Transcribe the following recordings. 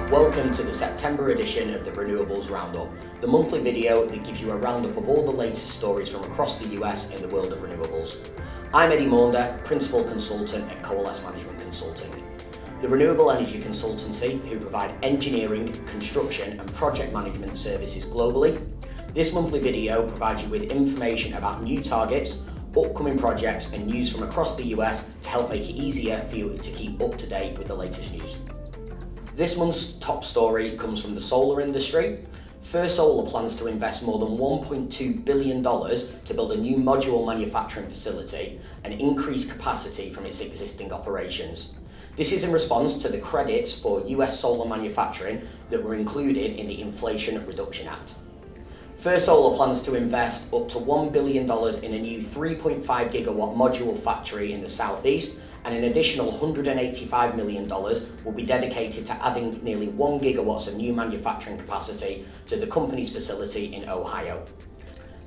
Welcome to the September edition of the Renewables Roundup, the monthly video that gives you a roundup of all the latest stories from across the US in the world of renewables. I'm Eddy Maunder, Principal Consultant at Coalesce Management Consulting, the renewable energy consultancy who provide engineering, construction and project management services globally. This monthly video provides you with information about new targets, upcoming projects and news from across the US to help make it easier for you to keep up to date with the latest news. This month's top story comes from the solar industry. First Solar plans to invest more than $1.2 billion to build a new module manufacturing facility and increase capacity from its existing operations. This is in response to the credits for US solar manufacturing that were included in the Inflation Reduction Act. First Solar plans to invest up to $1 billion in a new 3.5 gigawatt module factory in the southeast, and an additional $185 million will be dedicated to adding nearly 1 gigawatts of new manufacturing capacity to the company's facility in Ohio.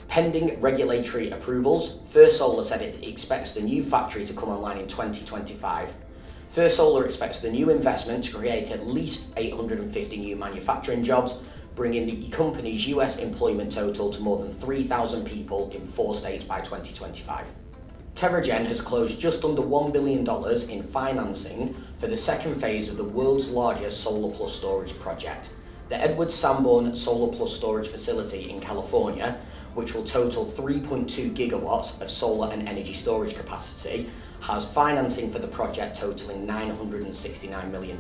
Pending regulatory approvals, First Solar said it expects the new factory to come online in 2025. First Solar expects the new investment to create at least 850 new manufacturing jobs, bringing the company's US employment total to more than 3,000 people in 4 states by 2025. Terragen has closed just under $1 billion in financing for the second phase of the world's largest solar plus storage project. The Edwards Sanborn Solar Plus Storage Facility in California, which will total 3.2 gigawatts of solar and energy storage capacity, has financing for the project totaling $969 million.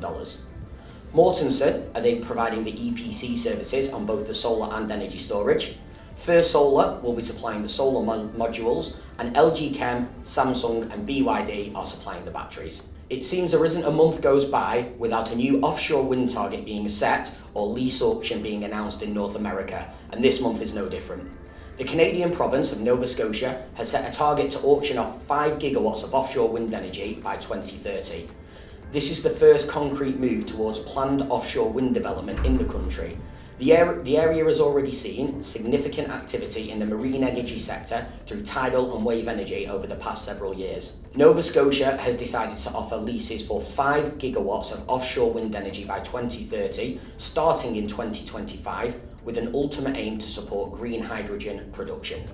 Mortenson are they providing the EPC services on both the solar and energy storage. First Solar will be supplying the solar modules, and LG Chem, Samsung and BYD are supplying the batteries. It seems there isn't a month goes by without a new offshore wind target being set or lease auction being announced in North America, and this month is no different. The Canadian province of Nova Scotia has set a target to auction off 5 gigawatts of offshore wind energy by 2030. This is the first concrete move towards planned offshore wind development in the country. The area has already seen significant activity in the marine energy sector through tidal and wave energy over the past several years. Nova Scotia has decided to offer leases for 5 gigawatts of offshore wind energy by 2030, starting in 2025, with an ultimate aim to support green hydrogen production.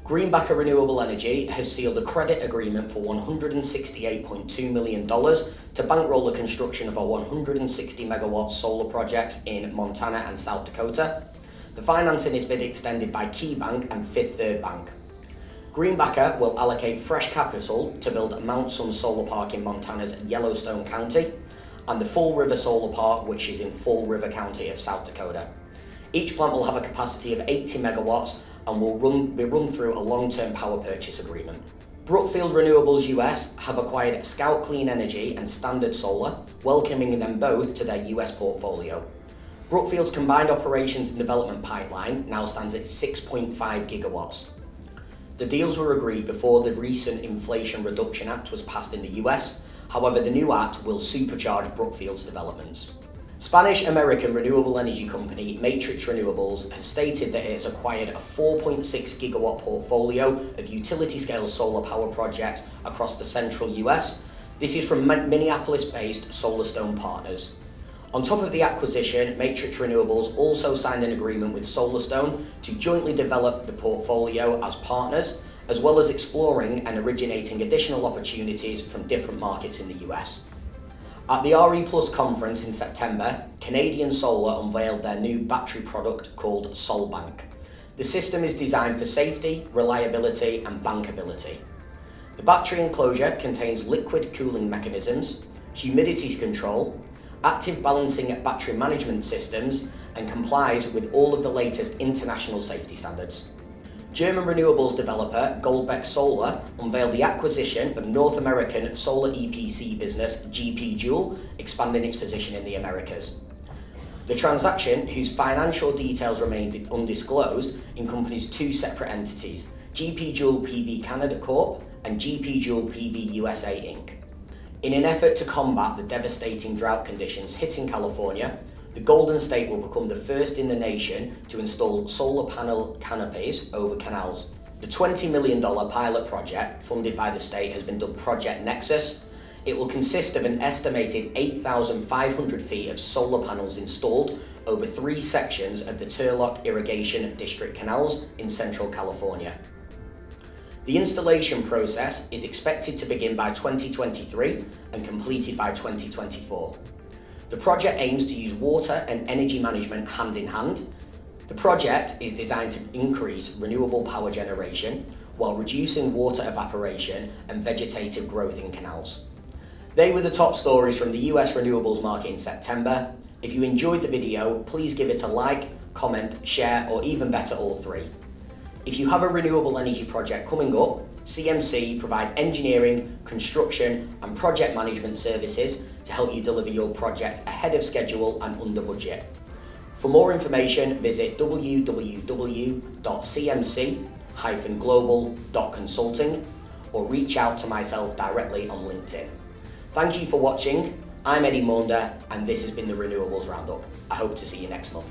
Greenbacker Renewable Energy has sealed a credit agreement for $168.2 million to bankroll the construction of a 160 megawatt solar projects in Montana and South Dakota. The financing has been extended by KeyBank and Fifth Third Bank. Greenbacker will allocate fresh capital to build Mount Sun Solar Park in Montana's Yellowstone County and the Fall River Solar Park, which is in Fall River County of South Dakota. Each plant will have a capacity of 80 megawatts and will be run through a long-term power purchase agreement. Brookfield Renewables US have acquired Scout Clean Energy and Standard Solar, welcoming them both to their US portfolio. Brookfield's combined operations and development pipeline now stands at 6.5 gigawatts. The deals were agreed before the recent Inflation Reduction Act was passed in the US. However, the new act will supercharge Brookfield's developments. Spanish-American renewable energy company Matrix Renewables has stated that it has acquired a 4.6 gigawatt portfolio of utility-scale solar power projects across the central US. This is from Minneapolis-based Solarstone Partners. On top of the acquisition, Matrix Renewables also signed an agreement with Solarstone to jointly develop the portfolio as partners, as well as exploring and originating additional opportunities from different markets in the US. At the RE Plus conference in September, Canadian Solar unveiled their new battery product called SolBank. The system is designed for safety, reliability and bankability. The battery enclosure contains liquid cooling mechanisms, humidity control, active balancing battery management systems and complies with all of the latest international safety standards. German renewables developer Goldbeck Solar unveiled the acquisition of North American solar EPC business GP Joule, expanding its position in the Americas. The transaction, whose financial details remained undisclosed, encompasses 2 separate entities, GP Joule PV Canada Corp and GP Joule PV USA Inc. In an effort to combat the devastating drought conditions hitting California, the Golden State will become the first in the nation to install solar panel canopies over canals. The $20 million pilot project funded by the state has been dubbed Project Nexus. It will consist of an estimated 8,500 feet of solar panels installed over 3 sections of the Turlock Irrigation District canals in Central California. The installation process is expected to begin by 2023 and completed by 2024. The project aims to use water and energy management hand in hand. The project is designed to increase renewable power generation while reducing water evaporation and vegetative growth in canals. They were the top stories from the US renewables market in September. If you enjoyed the video, please give it a like, comment, share, or even better, all 3. If you have a renewable energy project coming up, CMC provide engineering, construction, and project management services to help you deliver your project ahead of schedule and under budget. For more information, visit www.cmc-global.consulting or reach out to myself directly on LinkedIn. Thank you for watching. I'm Eddy Maunder, and this has been the Renewables Roundup. I hope to see you next month.